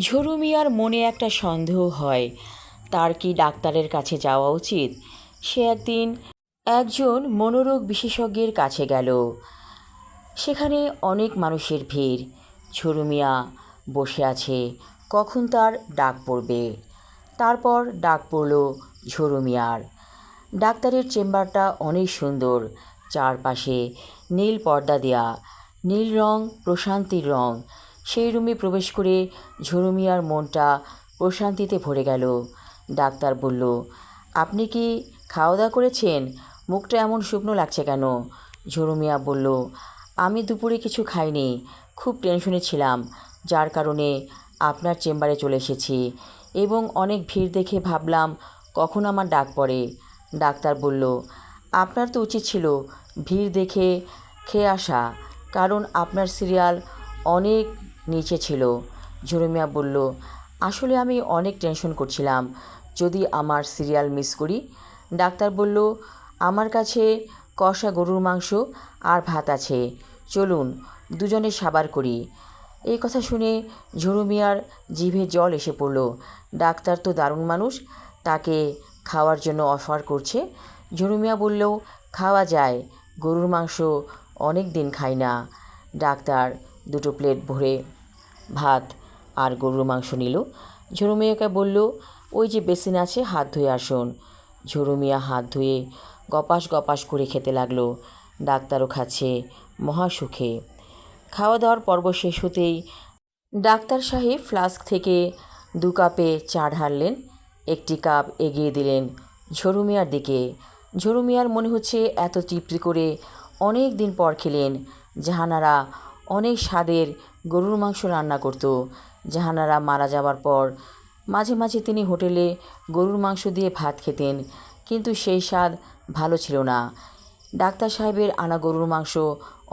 ঝুরু মিয়ার মনে একটা সন্দেহ হয়, তার কি ডাক্তারের কাছে যাওয়া উচিত। সে একদিন একজন মনোরোগ বিশেষজ্ঞের কাছে গেল। সেখানে অনেক মানুষের ভিড়। ঝুরু মিয়া বসে আছে, কখন তার ডাক পড়বে। তারপর ডাক পড়ল ঝুরু মিয়ার। ডাক্তারের চেম্বারটা অনেক সুন্দর, চারপাশে নীল পর্দা দেয়া, নীল রং প্রশান্তির রং। সেই রুমে প্রবেশ করে ঝুরু মিয়ার মনটা প্রশান্তিতে ভরে গেল। ডাক্তার বলল, আপনি কি খাওয়া দাওয়া করেছেন? মুখটা এমন শুকনো লাগছে কেন? ঝুরু মিয়া বলল, আমি দুপুরে কিছু খাইনি, খুব টেনশনে ছিলাম, যার কারণে আপনার চেম্বারে চলে এসেছি এবং অনেক ভিড় দেখে ভাবলাম কখন আমার ডাক পড়ে। ডাক্তার বলল, আপনার তো উচিত ছিল ভিড় দেখে খেয়ে আসা, কারণ আপনার সিরিয়াল অনেক নিচে ছিল। ঝুরু মিয়া বলল, আসলে আমি অনেক টেনশন করছিলাম যদি আমার সিরিয়াল মিস করি। ডাক্তার বলল, আমার কাছে কষা গরুর মাংস আর ভাত আছে, চলুন দুজনে সাবার করি। এই কথা শুনে ঝুরু মিয়ার জিভে জল এসে পড়ল। ডাক্তার তো দারুণ মানুষ, তাকে খাওয়ার জন্য অফার করছে। ঝুরু মিয়া বলল, খাওয়া যায়, গরুর মাংস অনেক দিন খাই না। ডাক্তার দুটো প্লেট ভরে ভাত আর গরুর মাংস নিল। ঝুরু মিয়াকে বলল, ওই যে বেসিন আছে, হাত ধুয়ে আসুন। ঝুরু মিয়া হাত ধুয়ে গপাস গপাস করে খেতে লাগলো। ডাক্তারও খাচ্ছে মহা সুখে। খাওয়া দাওয়ার পর্ব শেষ হতেই ডাক্তার সাহেব ফ্লাস্ক থেকে 2 কাপে চা ঢাললেন। একটি কাপ এগিয়ে দিলেন ঝুরু মিয়ার দিকে। ঝুরু মিয়ার মনে হচ্ছে এত তৃপ্তি করে অনেক দিন পর খেলেন। জাহানারা অনেক স্বাদের গরুর মাংস রান্না করত। জাহানারা মারা যাওয়ার পর মাঝে মাঝে তিনি হোটেলে গরুর মাংস দিয়ে ভাত খেতেন, কিন্তু সেই স্বাদ ভালো ছিল না। ডাক্তার সাহেবের আনা গরুর মাংস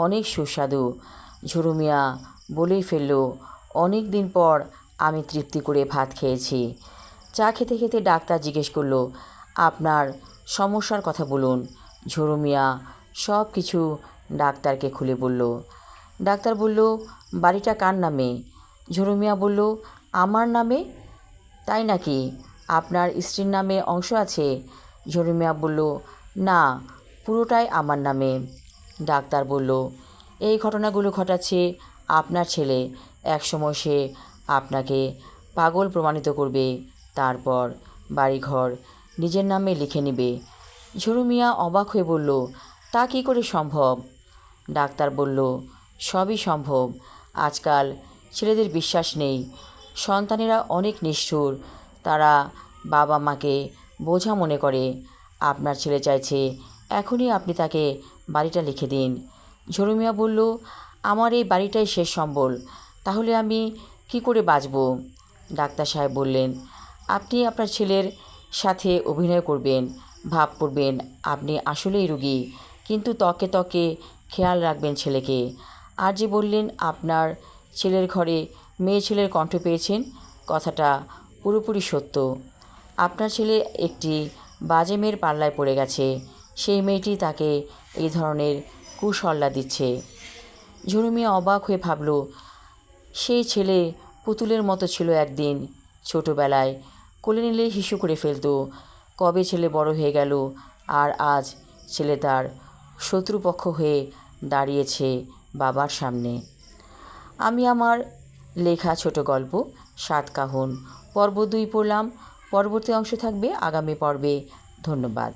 অনেক সুস্বাদু। ঝুরু মিয়া বলেই ফেলল, অনেক দিন পর আমি তৃপ্তি করে ভাত খেয়েছি। চা খেতে খেতে ডাক্তার জিজ্ঞেস করল, আপনার সমস্যার কথা বলুন। ঝুরু মিয়া সব কিছু ডাক্তারকে খুলে বলল। ডাক্তার বলল, বাড়িটা কার নামে? ঝুরু মিয়া বলল, আমার নামে। তাই নাকি? আপনার স্ত্রীর নামে অংশ আছে? ঝুরু মিয়া বলল, না, পুরোটাই আমার নামে। ডাক্তার বলল, এই ঘটনাগুলো ঘটাচ্ছে আপনার ছেলে। একসময় সে আপনাকে পাগল প্রমাণিত করবে, তারপর বাড়িঘর নিজের নামে লিখে নেবে। ঝুরু মিয়া অবাক হয়ে বলল, তা কী করে সম্ভব? ডাক্তার বলল, সবই সম্ভব। আজকাল ছেলেদের বিশ্বাস নেই। সন্তানেরা অনেক নিষ্ঠুর, তারা বাবা মাকে বোঝা মনে করে। আপনার ছেলে চাইছে এখনই আপনি তাকে বাড়িটা লিখে দিন। ঝুরু মিয়া বলল, আমার এই বাড়িটাই শেষ সম্বল, তাহলে আমি কি করে বাঁচব? ডাক্তার সাহেব বললেন, আপনি আপনার ছেলের সাথে অভিনয় করবেন, ভাব করবেন আপনি আসলেই রোগী, কিন্তু ত্বকে ত্বকে খেয়াল রাখবেন ছেলেকে। আর যে বললেন আপনার ছেলের ঘরে মেয়ে ছেলের কণ্ঠ পেয়েছেন, কথাটা পুরোপুরি সত্য। আপনার ছেলে একটি বাজে মেয়ের পাল্লায় পড়ে গেছে, সেই মেয়েটি তাকে এই ধরনের কুসল্লা দিচ্ছে। ঝুরু মিয়া অবাক হয়ে ভাবল, সেই ছেলে পুতুলের মতো ছিল একদিন, ছোটোবেলায় কোলে নিলে হিসু করে ফেলত। কবে ছেলে বড় হয়ে গেল, আর আজ ছেলে তার শত্রুপক্ষ হয়ে দাঁড়িয়েছে বাবার সামনে। আমি আমার লেখা ছোট গল্প সাতকাহন পর্ব 2 পড়লাম। পরবর্তী অংশ থাকবে আগামী পর্বে। ধন্যবাদ।